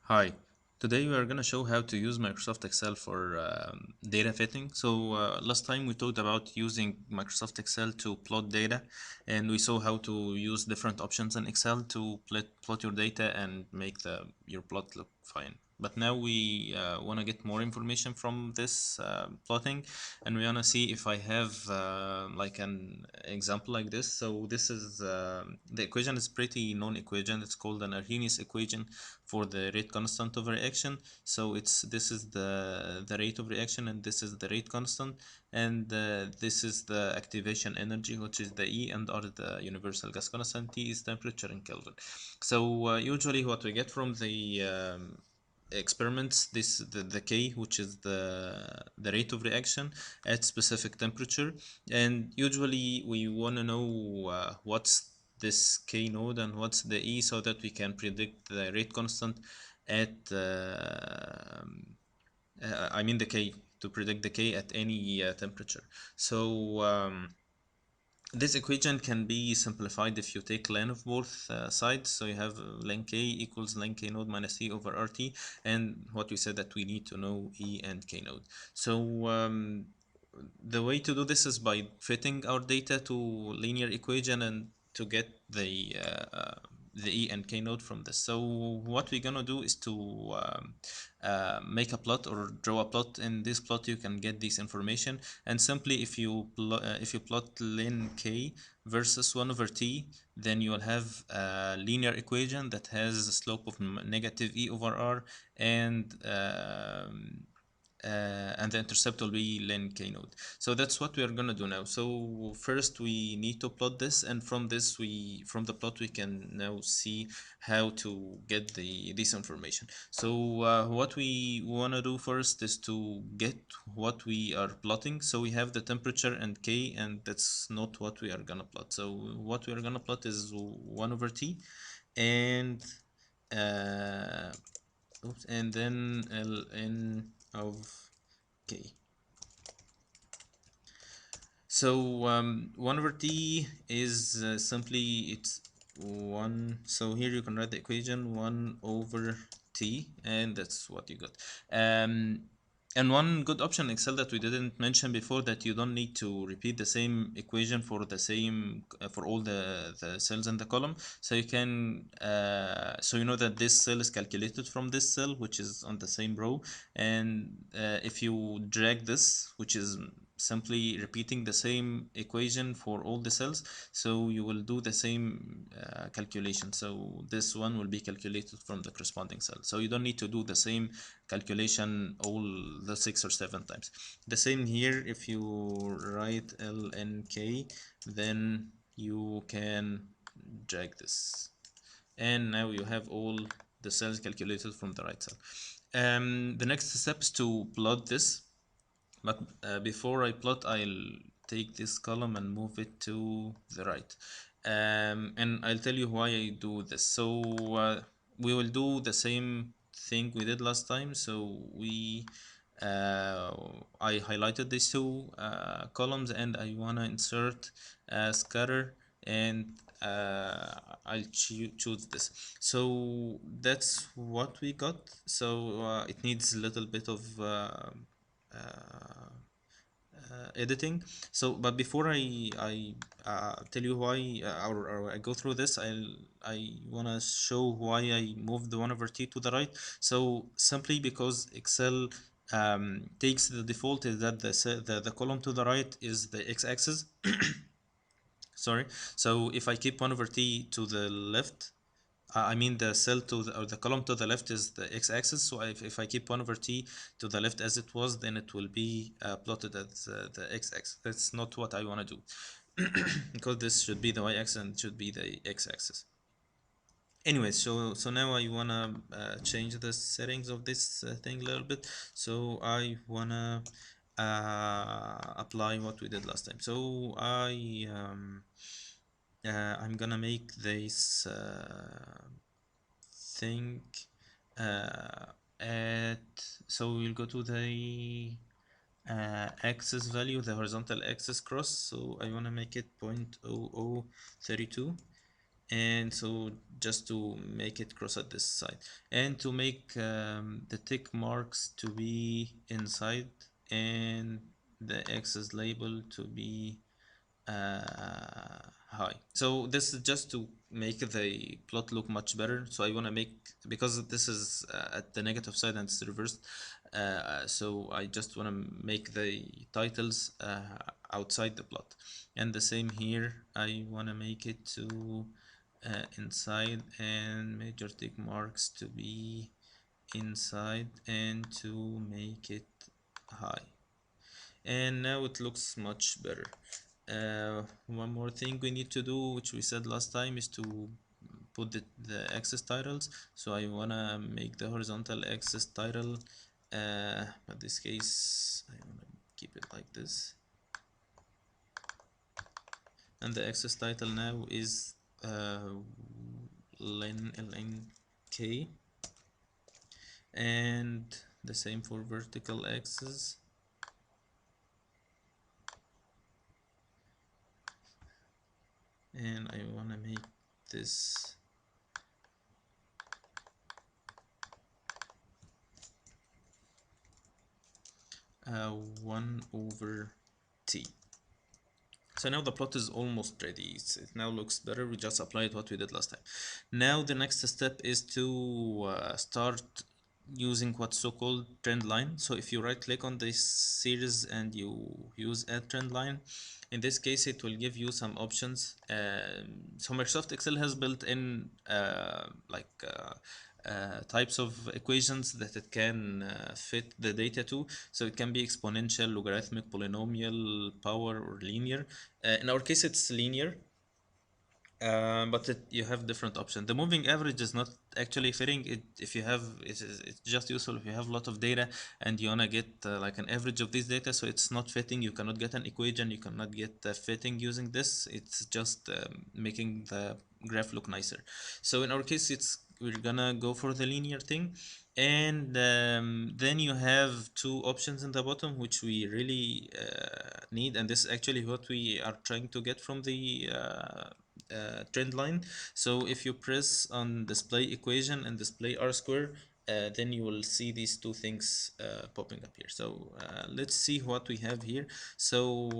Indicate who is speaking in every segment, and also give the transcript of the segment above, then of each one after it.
Speaker 1: Hi, today we are going to show how to use Microsoft Excel for data fitting. So last time we talked about using Microsoft Excel to plot data, and we saw how to use different options in Excel to plot your data and make your plot look fine. But now we want to get more information from this plotting, and we want to see if I have like an example like this. So this is the equation is pretty known equation. It's called an Arrhenius equation for the rate constant of reaction. So this is the rate of reaction, and this is the rate constant, and this is the activation energy, which is the E, and R the universal gas constant. T is temperature in Kelvin. So usually what we get from the experiments, the K, which is the rate of reaction at specific temperature, and usually we want to know what's this K node and what's the E, so that we can predict the rate constant at I mean the K, to predict the K at any temperature. So this equation can be simplified if you take ln of both sides. So you have ln K equals ln K node minus E over RT, and what we said that we need to know E and K node. So the way to do this is by fitting our data to linear equation and to get the E and K node from this. So what we're gonna do is to make a plot or draw a plot. In this plot you can get this information, and simply if you plot ln K versus 1 over T, then you will have a linear equation that has a slope of negative E over R, and the intercept will be ln K node. So that's what we are gonna do now. So first we need to plot this, and from the plot we can now see how to get this information. So what we wanna do first is to get what we are plotting. So we have the temperature and K, and that's not what we are gonna plot. So what we are gonna plot is 1 over T, and uh, and then ln of K. So 1 over T is simply it's 1. So here you can write the equation 1 over T, and that's what you got. And one good option in Excel that we didn't mention before, that you don't need to repeat the same equation for the same for all the cells in the column. So you can so you know that this cell is calculated from this cell, which is on the same row, and if you drag this, which is simply repeating the same equation for all the cells, so you will do the same calculation. So this one will be calculated from the corresponding cell, so you don't need to do the same calculation all the 6 or 7 times. The same here, if you write lnk, then you can drag this, and now you have all the cells calculated from the right cell. The next step is to plot this, but before I plot, I'll take this column and move it to the right, and I'll tell you why I do this. So we will do the same thing we did last time. So I highlighted these two columns, and I want to insert a scatter, and I'll choose this. So that's what we got. So it needs a little bit of editing. So but before I tell you why, or I go through this, I want to show why I moved the 1 over T to the right. So simply because Excel takes the default is that the column to the right is the x-axis. Sorry. So if I keep 1 over T to the left, I mean the cell to the, or the column to the left is the x-axis. So if I keep 1 over T to the left as it was, then it will be plotted as the x-axis. That's not what I want to do, because this should be the y-axis and it should be the x-axis. Anyway, so now I wanna change the settings of this thing a little bit. So I wanna apply what we did last time. So I'm gonna make this thing at, so we'll go to the axis value, the horizontal axis cross. So I want to make it 0.0032, And so just to make it cross at this side, and to make the tick marks to be inside, and the axis label to be high. So this is just to make the plot look much better. So I want to make, because this is at the negative side and it's reversed, so I just want to make the titles outside the plot. And the same here, I want to make it to inside, and major tick marks to be inside, and to make it high. And now it looks much better. One more thing we need to do, which we said last time, is to put the axis titles. So I wanna make the horizontal axis title, but this case I wanna keep it like this, and the axis title now is ln k, and the same for vertical axis. And I want to make this 1 over t. So now the plot is almost ready. It now looks better. We just applied what we did last time. Now the next step is to start using what's so-called trend line. So if you right click on this series and you use add trend line, in this case it will give you some options. So Microsoft Excel has built in types of equations that it can fit the data to. So it can be exponential, logarithmic, polynomial, power, or linear. In our case it's linear, but you have different options. The moving average is not actually fitting. If you have, it's just useful if you have a lot of data and you wanna get like an average of these data. So it's not fitting. You cannot get an equation. You cannot get fitting using this. It's just making the graph look nicer. So in our case, we're gonna go for the linear thing. And then you have two options in the bottom, which we really need, and this is actually what we are trying to get from the trend line. So if you press on display equation and display r square, then you will see these two things popping up here. So let's see what we have here. So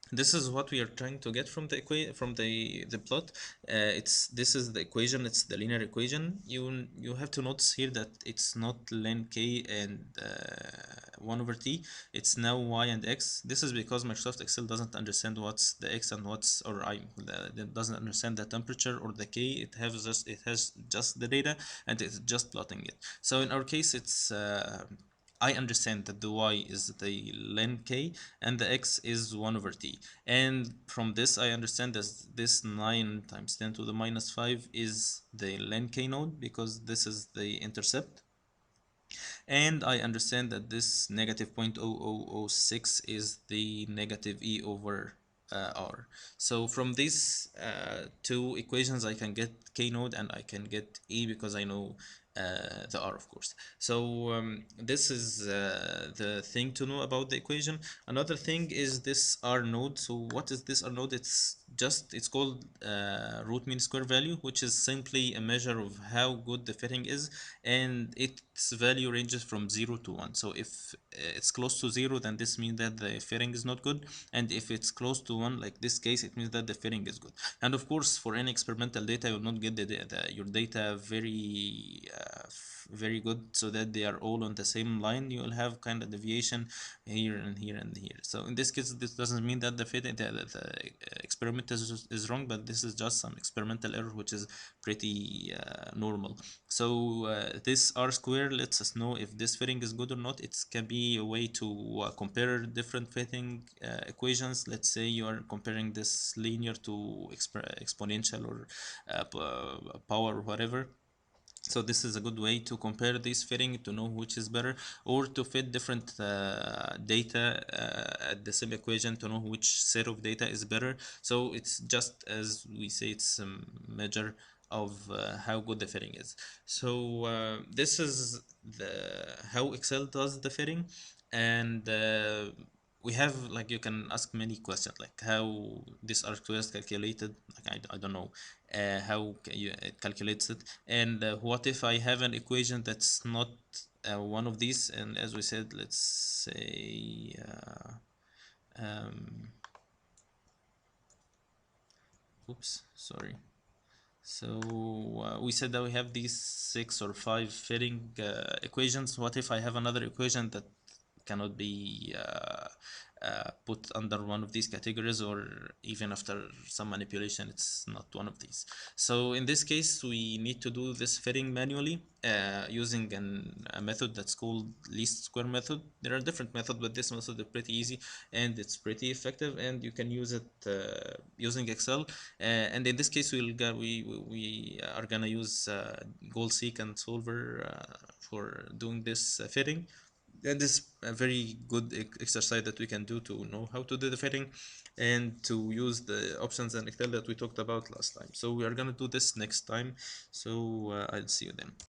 Speaker 1: this is what we are trying to get from the plot. It's this is the equation. It's the linear equation. You have to notice here that it's not len k and 1 over t. It's now y and x. This is because Microsoft Excel doesn't understand what's the x and what's, or it doesn't understand the temperature or the k. It has just the data, and it's just plotting it. So in our case, it's I understand that the y is the len k and the x is 1 over t. And from this, I understand that this 9 times 10 to the minus 5 is the len k node, because this is the intercept. And I understand that this negative 0.0006 is the negative e over r. So from these two equations, I can get k node and I can get e, because I know the r, of course. So this is the thing to know about the equation. Another thing is this r node. So what is this r node? It's called root mean square value, which is simply a measure of how good the fitting is, and its value ranges from 0 to 1. So if it's close to 0, then this means that the fitting is not good, and if it's close to 1, like this case, it means that the fitting is good. And of course, for any experimental data, you will not get your data very good, so that they are all on the same line. You will have kind of deviation here and here and here. So in this case, this doesn't mean that the experiment is wrong, but this is just some experimental error, which is pretty normal. So this r square lets us know if this fitting is good or not. It can be a way to compare different fitting equations. Let's say you are comparing this linear to exponential or power or whatever. So this is a good way to compare this fitting, to know which is better, or to fit different data at the same equation to know which set of data is better. So it's just, as we say, it's a measure of how good the fitting is. So this is how Excel does the fitting. And we have, like, you can ask many questions like how this R2 is calculated, like I don't know it calculates it, and what if I have an equation that's not one of these, and as we said, let's say um, oops, sorry. So we said that we have these six or five fitting equations. What if I have another equation that cannot be put under one of these categories, or even after some manipulation, it's not one of these? So in this case, we need to do this fitting manually using a method that's called least square method. There are different methods, but this method is pretty easy and it's pretty effective, and you can use it using Excel. And in this case, we are gonna use goal seek and solver for doing this fitting. And this is a very good exercise that we can do to know how to do the fitting and to use the options and Excel that we talked about last time. So we are gonna do this next time. So I'll see you then.